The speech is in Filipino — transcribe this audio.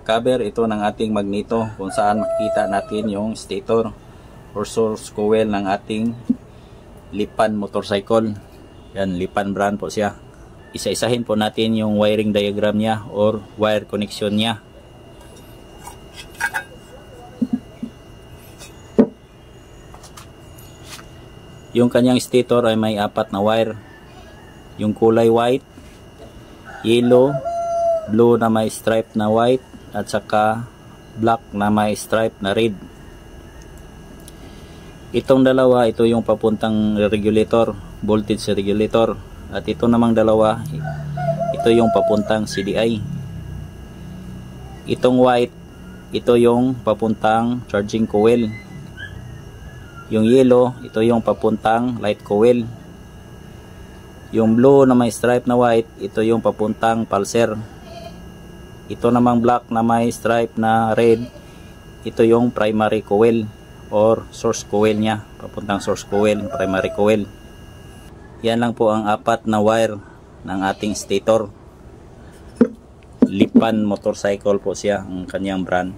cover ito ng ating magneto kung saan makikita natin yung stator or source coil ng ating Lipan motorcycle. Yan, Lipan brand po siya. Isa-isahin po natin yung wiring diagram niya or wire connection niya. Yung kanyang stator ay may 4 na wire. Yung kulay white, yellow, blue na may stripe na white, at saka black na may stripe na red. Itong dalawa, ito yung papuntang regulator, voltage regulator. At ito namang dalawa, ito yung papuntang CDI. Itong white, ito yung papuntang charging coil. Yung yellow, ito yung papuntang light coil. Yung blue na may stripe na white, ito yung papuntang pulser. Ito namang black na may stripe na red, ito yung primary coil or source coil niya, papuntang source coil, primary coil. Yan lang po ang 4 na wire ng ating stator. Lipan motorcycle po siya, ang kanyang brand.